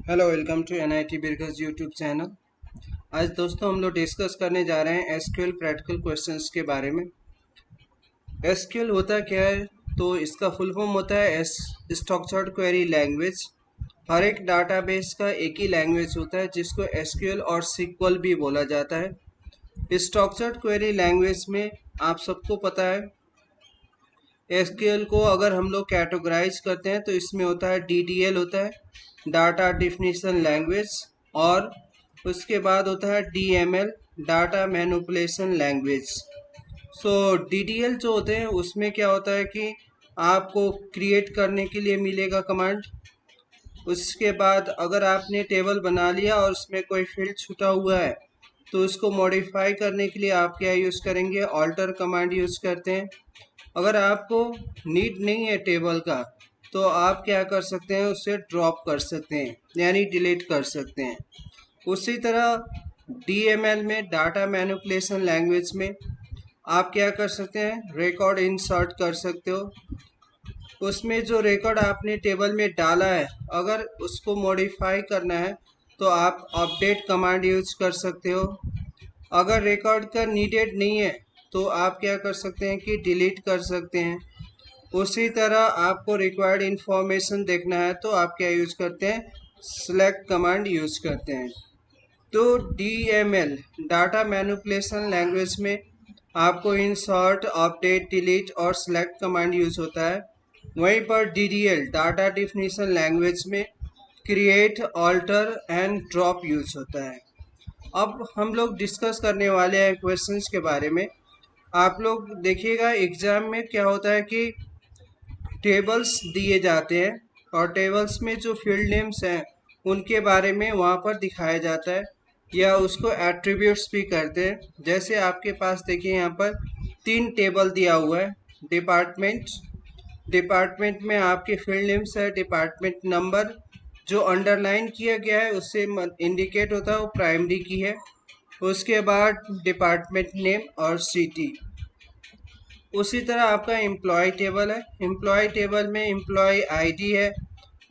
Hello, welcome to NIT बिरगस YouTube channel. आज दोस्तों हम लोग डिस्कस करने जा रहे हैं एसक्यूएल प्रैक्टिकल क्वेश्चंस के बारे में। एसक्यूएल होता क्या है? तो इसका फुल फॉर्म होता है एस स्ट्रक्चर्ड क्वेरी लैंग्वेज। हर एक डाटाबेस का एक ही लैंग्वेज होता है जिसको एसक्यूएल और सीक्वल भी बोला जाता है। स्ट्रक्चर्ड क्वेरी लैंग्वेज में आप सबको पता है एसक्यूएल को अगर हम लोग कैटेगराइज करते हैं तो इसमें होता है डीडीएल होता है, डाटा डिफिनीशन लैंग्वेज, और उसके बाद होता है डीएमएल, डाटा मैनिपुलेशन लैंग्वेज। सो डीडीएल जो होते हैं उसमें क्या होता है कि आपको क्रिएट करने के लिए मिलेगा कमांड। उसके बाद अगर आपने टेबल बना लिया और उसमें कोई फील्ड छूटा हुआ है तो उसको मॉडिफाई करने के लिए आप क्या यूज़ करेंगे? ऑल्टर कमांड यूज़ करते हैं। अगर आपको नीड नहीं है टेबल का तो आप क्या कर सकते हैं? उसे ड्रॉप कर सकते हैं, यानी डिलीट कर सकते हैं। उसी तरह डीएमएल में, डाटा मैनिपुलेशन लैंग्वेज में, आप क्या कर सकते हैं? रिकॉर्ड इंसर्ट कर सकते हो। उसमें जो रिकॉर्ड आपने टेबल में डाला है अगर उसको मॉडिफाई करना है तो आप अपडेट कमांड यूज कर सकते हो। अगर रिकॉर्ड का नीडेड नहीं है तो आप क्या कर सकते हैं कि डिलीट कर सकते हैं। उसी तरह आपको रिक्वायर्ड इंफॉर्मेशन देखना है तो आप क्या यूज करते हैं? सेलेक्ट कमांड यूज करते हैं। तो डीएमएल, डाटा मैनिपुलेशन लैंग्वेज में आपको इंसर्ट, अपडेट, डिलीट और सेलेक्ट कमांड यूज होता है। वहीं पर डीडीएल, डाटा डिफिनीशन लैंग्वेज में create, alter and drop use होता है। अब हम लोग डिस्कस करने वाले हैं क्वेश्चंस के बारे में। आप लोग देखिएगा एग्जाम में क्या होता है कि टेबल्स दिए जाते हैं और टेबल्स में जो फील्ड नेम्स हैं उनके बारे में वहाँ पर दिखाया जाता है या उसको एट्रीब्यूट्स भी करते हैं। जैसे आपके पास देखिए यहाँ पर 3 टेबल दिया हुआ है। डिपार्टमेंट, डिपार्टमेंट में आपके फील्ड नेम्स है, डिपार्टमेंट नंबर जो अंडरलाइन किया गया है उससे इंडिकेट होता है वो प्राइमरी की है। उसके बाद डिपार्टमेंट नेम और सिटी। उसी तरह आपका एम्प्लॉय टेबल है। एम्प्लॉय टेबल में एम्प्लॉय आईडी है,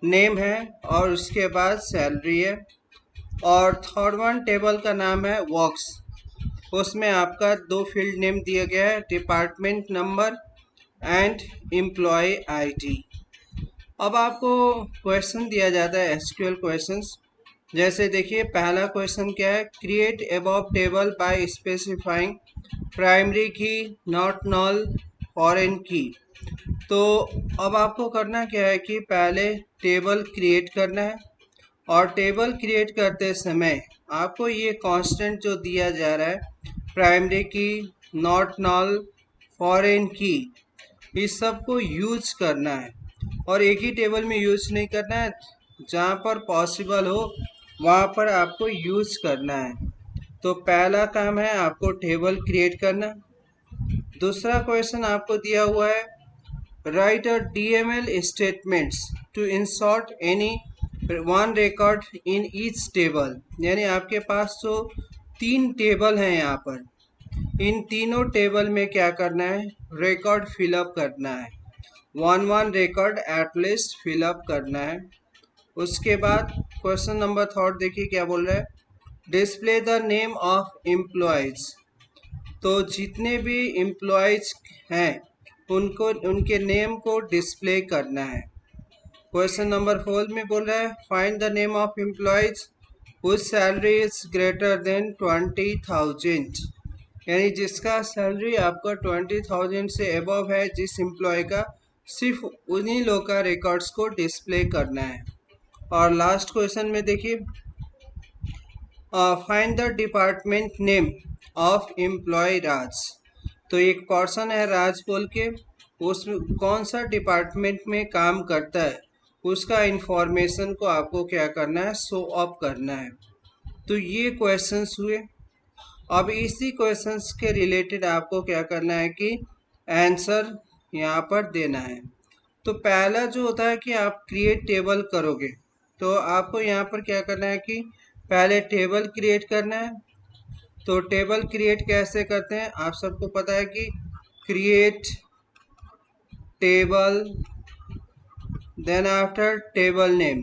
नेम है और उसके बाद सैलरी है। और थर्ड वन टेबल का नाम है वर्क्स। उसमें आपका 2 फील्ड नेम दिया गया है, department number and employee ID. अब आपको क्वेश्चन दिया जाता है एसक्यूएल क्वेश्चंस। जैसे देखिए पहला क्वेश्चन क्या है? Create above table by specifying primary की, नॉट नल, फॉरेन की। तो अब आपको करना क्या है कि पहले टेबल क्रिएट करना है और टेबल क्रिएट करते समय आपको ये कांस्टेंट जो दिया जा रहा है, प्राइमरी की, नॉट नल, फॉरेन की, इस सब को यूज करना है। और एक ही टेबल में यूज नहीं करना है, जहाँ पर पॉसिबल हो वहाँ पर आपको यूज करना है। तो पहला काम है आपको टेबल क्रिएट करना। दूसरा क्वेश्चन आपको दिया हुआ है write a DML statements to insert any one record in each table. यानी आपके पास जो 3 टेबल हैं यहाँ पर, इन तीनों टेबल में क्या करना है? रिकॉर्ड फिलअप करना है। वन रिकॉर्ड एटलीस्ट फिलअप करना है। उसके बाद क्वेश्चन नंबर 3 देखिए क्या बोल रहा है? Display the name of employees. तो जितने भी एम्प्लॉयज हैं उनको, उनके नेम को डिस्प्ले करना है। क्वेश्चन नंबर 4 में बोल रहा है find the name of employees whose salary is greater than 20,000। यानी जिसका सैलरी आपका 20,000 से अबव है, जिस एम्प्लॉय का, सिर्फ उन्हीं लोग का रिकॉर्ड्स को डिस्प्ले करना है। और लास्ट क्वेश्चन में देखिए find the department name of employee Raj. तो एक पर्सन है राज बोल के, उस कौन सा डिपार्टमेंट में काम करता है उसका इंफॉर्मेशन को आपको क्या करना है? शो ऑफ करना है। तो ये क्वेश्चंस हुए। अब इसी क्वेश्चंस के रिलेटेड आपको क्या करना है कि आंसर यहाँ पर देना है। तो पहला जो होता है कि आप क्रिएट टेबल करोगे तो आपको यहाँ पर क्या करना है कि पहले टेबल क्रिएट करना है। तो टेबल क्रिएट कैसे करते हैं आप सबको पता है कि create table, then after table name.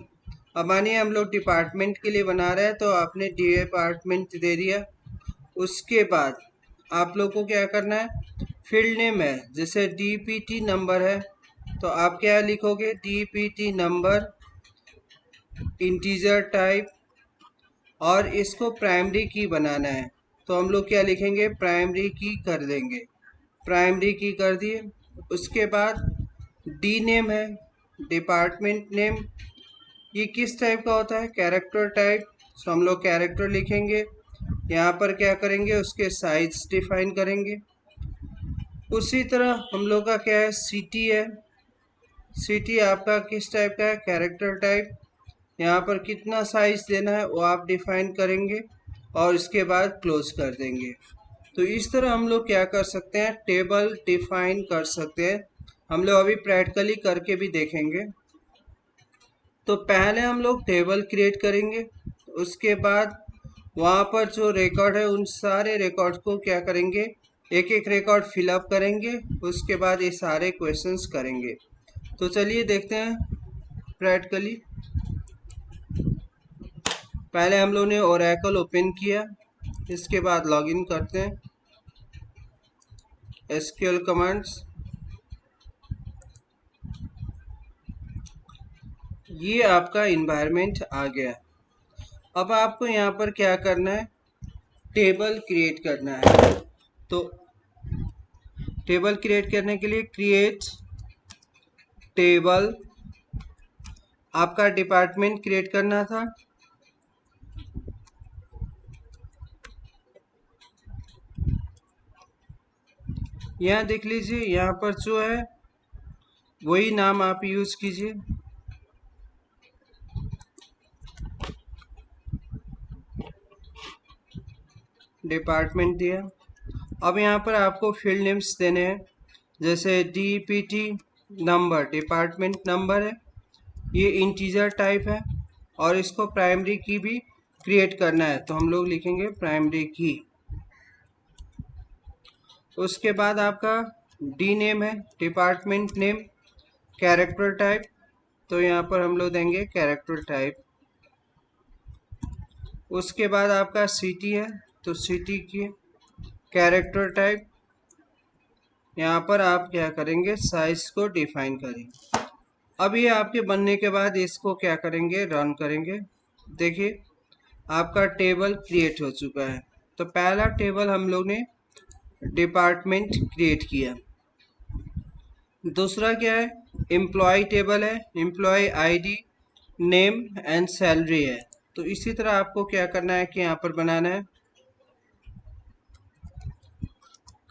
अब मानिए हम लोग डिपार्टमेंट के लिए बना रहे हैं, तो आपने डिपार्टमेंट दे दिया। उसके बाद आप लोग को क्या करना है, फील्ड नेम है, जैसे डीपीटी नंबर है, तो आप क्या लिखोगे, डीपीटी नंबर इंटीजर टाइप, और इसको प्राइमरी की बनाना है, तो हम लोग क्या लिखेंगे, प्राइमरी की कर देंगे, प्राइमरी की कर दिए। उसके बाद डी नेम है, डिपार्टमेंट नेम, ये किस टाइप का होता है, कैरेक्टर टाइप, तो हम लोग कैरेक्टर लिखेंगे। यहाँ पर क्या करेंगे, उसके साइज डिफाइन करेंगे। उसी तरह हम लोग का क्या है, सिटी है, सिटी आपका किस टाइप का है, कैरेक्टर टाइप, यहाँ पर कितना साइज देना है वो आप डिफाइन करेंगे और इसके बाद क्लोज कर देंगे। तो इस तरह हम लोग क्या कर सकते हैं, टेबल डिफाइन कर सकते हैं। हम लोग अभी प्रैक्टिकली करके भी देखेंगे। तो पहले हम लोग टेबल क्रिएट करेंगे, उसके बाद वहाँ पर जो रिकॉर्ड है उन सारे रिकॉर्ड को क्या करेंगे, एक एक रिकॉर्ड फिलअप करेंगे, उसके बाद ये सारे क्वेश्चंस करेंगे। तो चलिए देखते हैं प्रैक्टिकली। पहले हम लोग ने ओरेकल ओपन किया, इसके बाद लॉगिन करते हैं, एसक्यूएल कमांड्स। ये आपका इन्वायरमेंट आ गया। अब आपको यहाँ पर क्या करना है, टेबल क्रिएट करना है। तो टेबल क्रिएट करने के लिए क्रिएट टेबल, आपका डिपार्टमेंट क्रिएट करना था, यहाँ देख लीजिए, यहाँ पर जो है वही नाम आप यूज कीजिए। डिपार्टमेंट दिया। अब यहाँ पर आपको फील्ड नेम्स देने हैं, जैसे डीपीटी नंबर, डिपार्टमेंट नंबर है, ये इंटीजर टाइप है और इसको प्राइमरी की भी क्रिएट करना है, तो हम लोग लिखेंगे प्राइमरी की। उसके बाद आपका डी नेम है, डिपार्टमेंट नेम, कैरेक्टर टाइप, तो यहाँ पर हम लोग देंगे कैरेक्टर टाइप। उसके बाद आपका सिटी है, तो सिटी की कैरेक्टर टाइप, यहाँ पर आप क्या करेंगे, साइज को डिफाइन करेंगे। अब ये आपके बनने के बाद इसको क्या करेंगे, रन करेंगे। देखिए आपका टेबल क्रिएट हो चुका है। तो पहला टेबल हम लोग ने डिपार्टमेंट क्रिएट किया। दूसरा क्या है, एम्प्लॉय टेबल है, employee ID, name and salary है। तो इसी तरह आपको क्या करना है कि यहाँ पर बनाना है,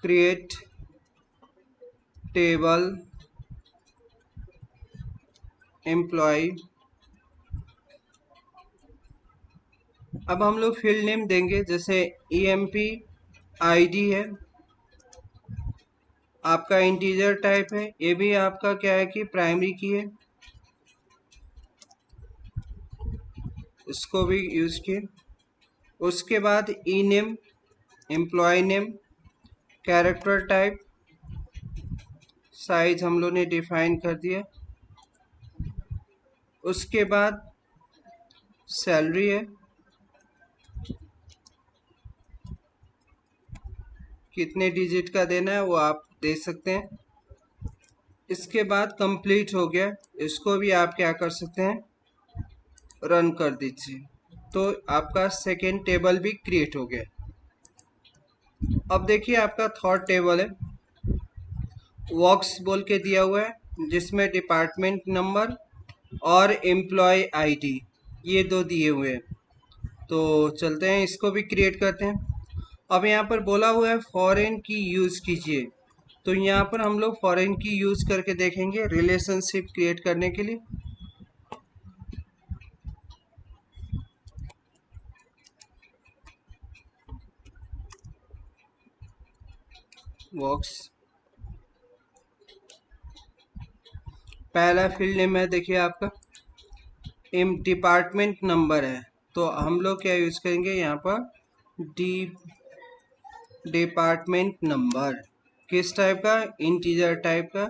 क्रिएट टेबल एम्प्लॉय। अब हम लोग फील्ड नेम देंगे, जैसे ईएमपी आईडी है, आपका इंटीजर टाइप है, ये भी आपका क्या है कि प्राइमरी की है, इसको भी यूज किए। उसके बाद E name, employee name, character type, size हम लोग ने डिफाइन कर दिया। उसके बाद सैलरी है, कितने डिजिट का देना है वो आप दे सकते हैं। इसके बाद कंप्लीट हो गया, इसको भी आप क्या कर सकते हैं, रन कर दीजिए। तो आपका सेकेंड टेबल भी क्रिएट हो गया। अब देखिए आपका थर्ड टेबल है, वर्क्स बोल के दिया हुआ है, जिसमें डिपार्टमेंट नंबर और एम्प्लॉय आईडी ये दो दिए हुए हैं। तो चलते हैं इसको भी क्रिएट करते हैं। अब यहाँ पर बोला हुआ है फॉरेन की यूज़ कीजिए, तो यहाँ पर हम लोग फॉरेन की यूज़ करके देखेंगे रिलेशनशिप क्रिएट करने के लिए। वर्क्स, पहला फील्ड नेम है, देखिए आपका डिपार्टमेंट नंबर है, तो हम लोग क्या यूज़ करेंगे यहाँ पर, डी डिपार्टमेंट नंबर, किस टाइप का, इंटीजर टाइप का।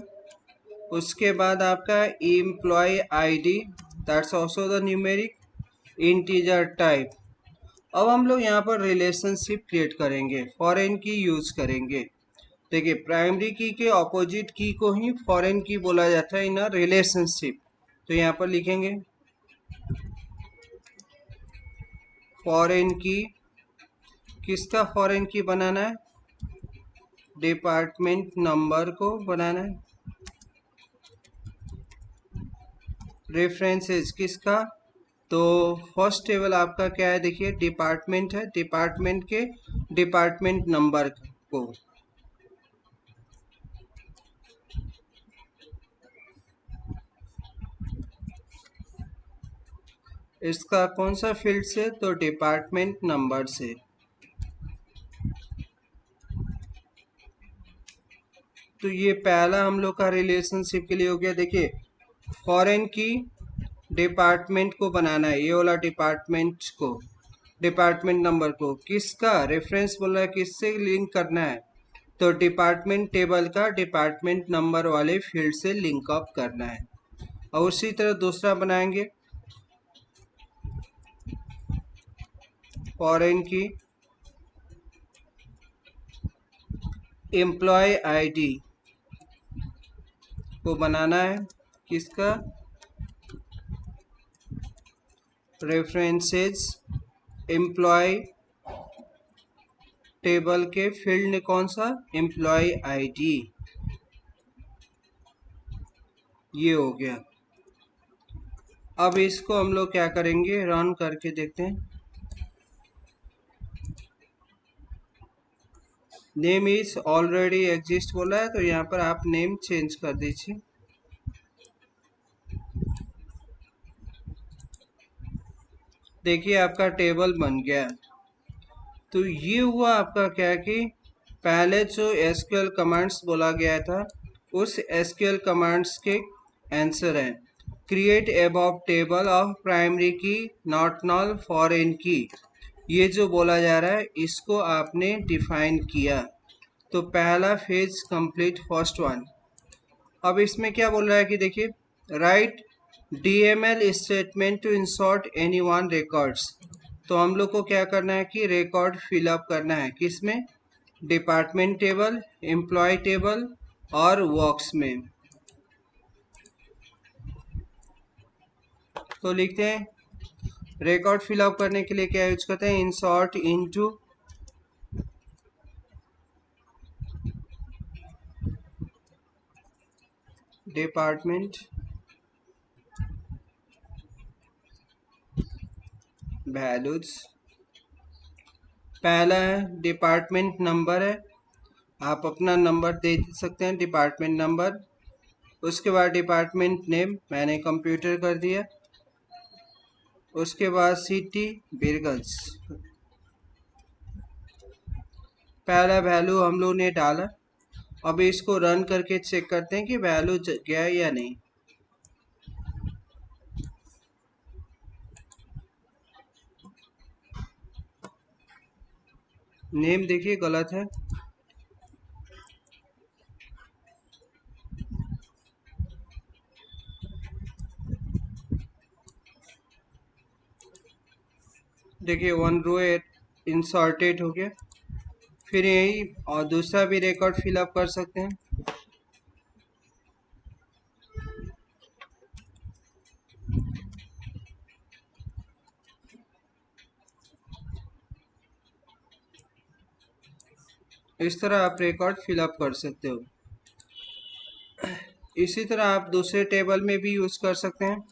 उसके बाद आपका employee ID, that's also the numeric integer type. अब हम लोग यहाँ पर रिलेशनशिप क्रिएट करेंगे, फॉरेन की यूज करेंगे। देखिए प्राइमरी की के ऑपोजिट की को ही फॉरेन की बोला जाता है इन अ रिलेशनशिप। तो यहाँ पर लिखेंगे फॉरेन की, किसका फॉरेन की बनाना है, डिपार्टमेंट नंबर को बनाना है। रेफरेंसेस किसका, तो फर्स्ट टेबल आपका क्या है, देखिए डिपार्टमेंट है, डिपार्टमेंट के डिपार्टमेंट नंबर को। इसका कौन सा फील्ड से, तो डिपार्टमेंट नंबर से। तो ये पहला हम लोग का रिलेशनशिप के लिए हो गया। देखिए फॉरेन की डिपार्टमेंट को बनाना है, ये वाला डिपार्टमेंट को, डिपार्टमेंट नंबर को किसका रेफरेंस बोल रहा है, किससे लिंक करना है, तो डिपार्टमेंट टेबल का डिपार्टमेंट नंबर वाले फील्ड से लिंक अप करना है। और उसी तरह दूसरा बनाएंगे फॉरेन की एम्प्लॉय आईडी को बनाना है, किसका, रेफरेंसेस एम्प्लॉय टेबल के फील्ड ने कौन सा, एम्प्लॉय आईडी। ये हो गया। अब इसको हम लोग क्या करेंगे, रन करके देखते हैं। नेम इज ऑलरेडी एग्जिस्ट बोला है, तो यहाँ पर आप नेम चेंज कर दीजिए। देखिए आपका टेबल बन गया। तो ये हुआ आपका क्या कि पहले जो एसक्यूएल कमांड्स बोला गया था उस एसक्यूएल कमांड्स के आंसर हैं। Create above table of primary की नॉट नल फॉरेन की, ये जो बोला जा रहा है इसको आपने डिफाइन किया। तो पहला फेज कंप्लीट, फर्स्ट वन। अब इसमें क्या बोल रहा है कि देखिए write DML statement to insert any one records. तो हम लोग को क्या करना है कि रिकॉर्ड फिलअप करना है, किसमें, डिपार्टमेंट टेबल, एम्प्लॉय टेबल और वर्क्स में। तो लिखते हैं रिकॉर्ड फिलअप करने के लिए क्या यूज करते हैं, इंसर्ट इनटू डिपार्टमेंट वैल्यूज। पहला है डिपार्टमेंट नंबर है, आप अपना नंबर दे सकते हैं, डिपार्टमेंट नंबर। उसके बाद डिपार्टमेंट नेम मैंने कंप्यूटर कर दिया। उसके बाद सिटी बिरगंज। पहला वैल्यू हम लोग ने डाला। अब इसको रन करके चेक करते हैं कि वैल्यू गया या नहीं। नेम देखिए गलत है, देखिए वन रो इंसर्टेड हो गया। फिर यही और दूसरा भी रिकॉर्ड फिलअप कर सकते हैं। इस तरह आप रिकॉर्ड फिलअप कर सकते हो। इसी तरह आप दूसरे टेबल में भी यूज कर सकते हैं।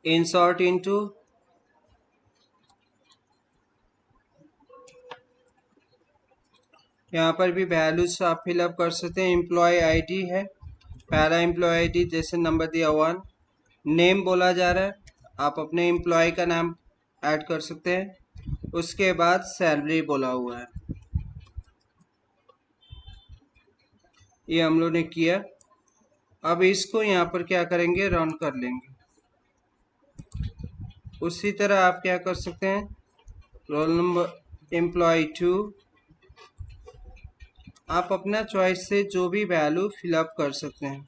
इंसर्ट इनटू, यहाँ पर भी वैल्यूज आप फिलअप कर सकते हैं। एम्प्लॉय आईडी है, पहला एम्प्लॉय आईडी जैसे नंबर दिया 1, नेम बोला जा रहा है, आप अपने एम्प्लॉय का नाम ऐड कर सकते हैं। उसके बाद सैलरी बोला हुआ है, ये हम लोग ने किया। अब इसको यहाँ पर क्या करेंगे, रन कर लेंगे। उसी तरह आप क्या कर सकते हैं, रोल नंबर एम्प्लॉय 2, आप अपना चॉइस से जो भी वैल्यू फिलअप कर सकते हैं।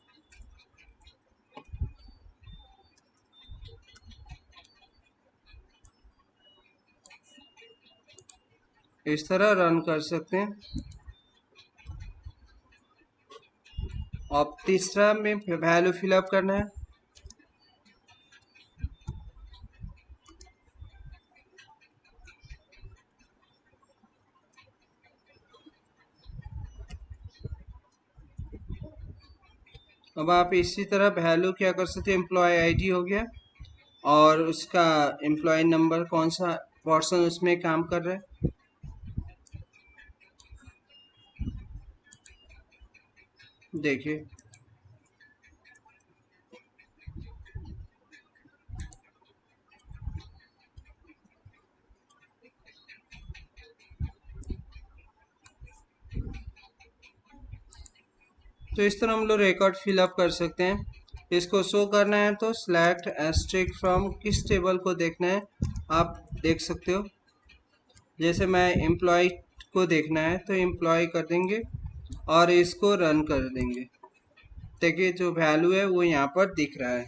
इस तरह रन कर सकते हैं। अब तीसरा में वैल्यू फिलअप करना है। अब आप इसी तरह वैल्यू क्या कर सकते हैं, एम्प्लॉय आईडी हो गया और उसका एम्प्लॉय नंबर, कौन सा पर्सन उसमें काम कर रहा है। देखिए तो इस तरह हम लोग रिकॉर्ड फिलअप कर सकते हैं। इसको शो करना है तो सिलेक्ट एस्ट्रिक फ्रॉम, किस टेबल को देखना है आप देख सकते हो। जैसे मैं एम्प्लॉय को देखना है तो एम्प्लॉय कर देंगे और इसको रन कर देंगे। देखिए जो वैल्यू है वो यहाँ पर दिख रहा है।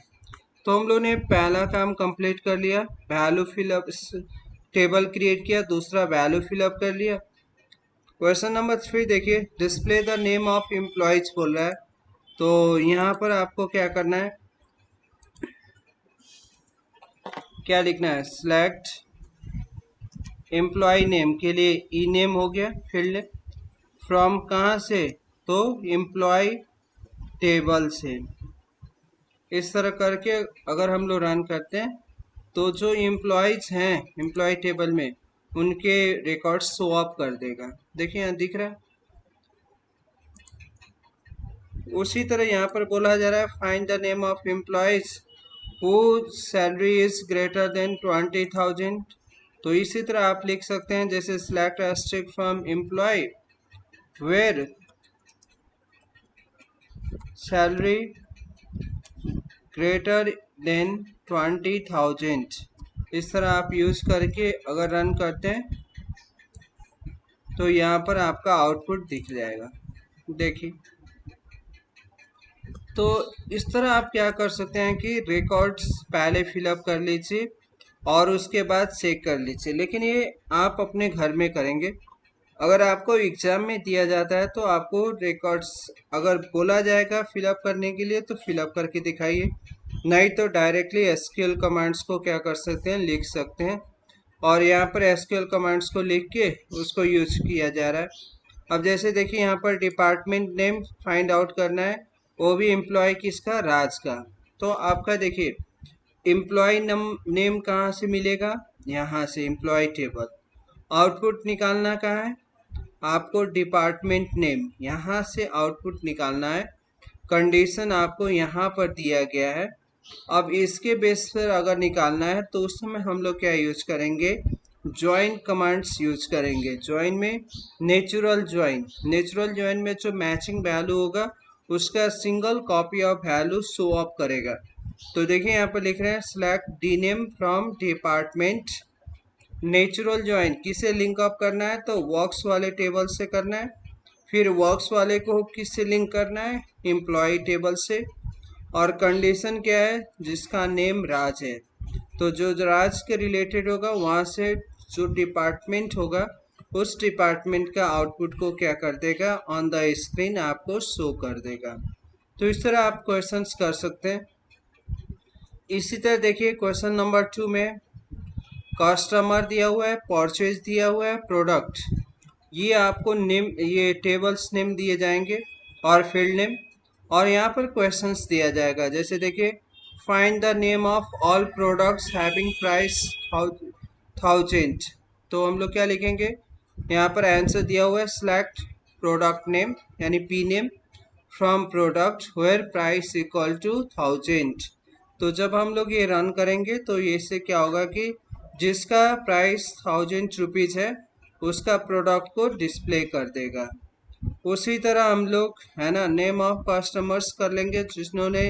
तो हम लोग ने पहला काम कंप्लीट कर लिया, वैल्यू फिलअप टेबल क्रिएट किया, दूसरा वैल्यू फिलअप कर लिया। क्वेश्चन नंबर 3 देखिए, display the name of employees बोल रहा है। तो यहाँ पर आपको क्या करना है, क्या लिखना है, सिलेक्ट एम्प्लॉय नेम के लिए ई नेम हो गया फील्ड नेम, फ्रॉम कहाँ से, तो एम्प्लॉय टेबल से। इस तरह करके अगर हम लोग रन करते हैं तो जो एम्प्लॉयज हैं एम्प्लॉय टेबल में उनके रिकॉर्ड शो अप कर देगा। देखिए यहाँ दिख रहा है। उसी तरह यहाँ पर बोला जा रहा है, find the name of employees who salary is greater than 20,000। तो इसी तरह आप लिख सकते हैं, जैसे select asterisk from employee where salary greater than 20,000। इस तरह आप यूज करके अगर रन करते हैं तो यहाँ पर आपका आउटपुट दिख जाएगा। देखिए तो इस तरह आप क्या कर सकते हैं कि रिकॉर्ड्स पहले फिलअप कर लीजिए और उसके बाद चेक कर लीजिए, लेकिन ये आप अपने घर में करेंगे। अगर आपको एग्जाम में दिया जाता है तो आपको रिकॉर्ड्स अगर बोला जाएगा फिलअप करने के लिए तो फिलअप करके दिखाइए, नहीं तो डायरेक्टली एसक्यूएल कमांड्स को क्या कर सकते हैं, लिख सकते हैं। और यहाँ पर एसक्यूएल कमांड्स को लिख के उसको यूज किया जा रहा है। अब जैसे देखिए यहाँ पर डिपार्टमेंट नेम फाइंड आउट करना है, वो भी एम्प्लॉय किसका, राज का। तो आपका देखिए एम्प्लॉय नेम कहाँ से मिलेगा, यहाँ से एम्प्लॉय टेबल। आउटपुट निकालना कहाँ है, आपको डिपार्टमेंट नेम यहाँ से आउटपुट निकालना है। कंडीशन आपको यहाँ पर दिया गया है। अब इसके बेस पर अगर निकालना है तो उस समय हम लोग क्या यूज करेंगे, ज्वाइन कमांड्स यूज करेंगे। ज्वाइन में नेचुरल ज्वाइन में जो मैचिंग वैल्यू होगा उसका single copy of value show up करेगा। तो देखिए यहाँ पर लिख रहे हैं, select D name from department. Natural join किसे लिंक अप करना है, तो वर्क्स वाले टेबल से करना है। फिर वर्क्स वाले को किससे लिंक करना है, एम्प्लॉय टेबल से। और कंडीशन क्या है, जिसका नेम राज है तो जो राज के रिलेटेड होगा वहाँ से जो डिपार्टमेंट होगा उस डिपार्टमेंट का आउटपुट को क्या कर देगा, ऑन द स्क्रीन आपको शो कर देगा। तो इस तरह आप क्वेश्चंस कर सकते हैं। इसी तरह देखिए क्वेश्चन नंबर 2 में कस्टमर दिया हुआ है, परचेज दिया हुआ है, प्रोडक्ट, ये आपको नेम, ये टेबल्स नेम दिए जाएंगे और फील्ड नेम। और यहाँ पर क्वेश्चंस दिया जाएगा, जैसे देखिए find the name of all products having price 1000। तो हम लोग क्या लिखेंगे, यहाँ पर आंसर दिया हुआ है, सिलेक्ट प्रोडक्ट नेम यानी P name from product where price equal to 1000। तो जब हम लोग ये रन करेंगे तो ये से क्या होगा कि जिसका प्राइस 1000 रुपीज़ है उसका प्रोडक्ट को डिस्प्ले कर देगा। उसी तरह हम लोग है ना नेम ऑफ कस्टमर्स कर लेंगे, जिन्होंने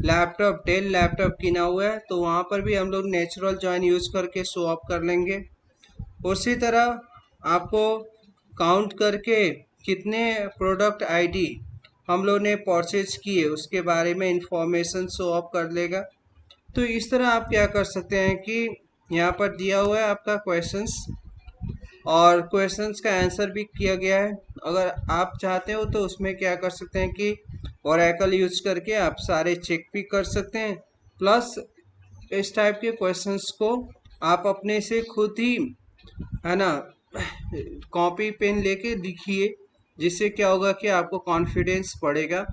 लैपटॉप डेल लैपटॉप किना हुआ है तो वहाँ पर भी हम लोग नेचुरल जॉइन यूज करके शो अप कर लेंगे। उसी तरह आपको काउंट करके कितने प्रोडक्ट आईडी हम लोग ने परचेज किए उसके बारे में इंफॉर्मेशन शो ऑफ कर लेगा। तो इस तरह आप क्या कर सकते हैं कि यहाँ पर दिया हुआ है आपका क्वेश्चंस और क्वेश्चंस का आंसर भी किया गया है। अगर आप चाहते हो तो उसमें क्या कर सकते हैं कि ओरेकल यूज करके आप सारे चेक भी कर सकते हैं। प्लस इस टाइप के क्वेश्चंस को आप अपने से खुद ही है ना कॉपी पेन लेके लिखिए, जिससे क्या होगा कि आपको कॉन्फिडेंस बढ़ेगा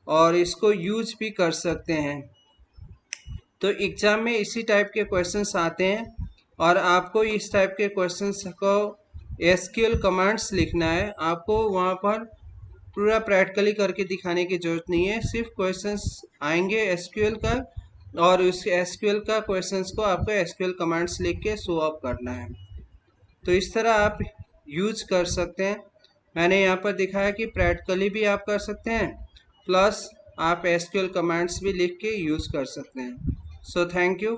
और इसको यूज भी कर सकते हैं। तो एग्जाम में इसी टाइप के क्वेश्चंस आते हैं और आपको इस टाइप के क्वेश्चंस को एसक्यूएल कमांड्स लिखना है। आपको वहाँ पर पूरा प्रैक्टिकली करके दिखाने की जरूरत नहीं है, सिर्फ क्वेश्चंस आएंगे एसक्यूएल का और उस एसक्यूएल का क्वेश्चंस को आपको एसक्यूएल कमांड्स लिख के शो ऑफ करना है। तो इस तरह आप यूज कर सकते हैं। मैंने यहाँ पर दिखाया कि प्रैक्टिकली भी आप कर सकते हैं, प्लस आप एसक्यूएल कमांड्स भी लिख के यूज कर सकते हैं। So thank you.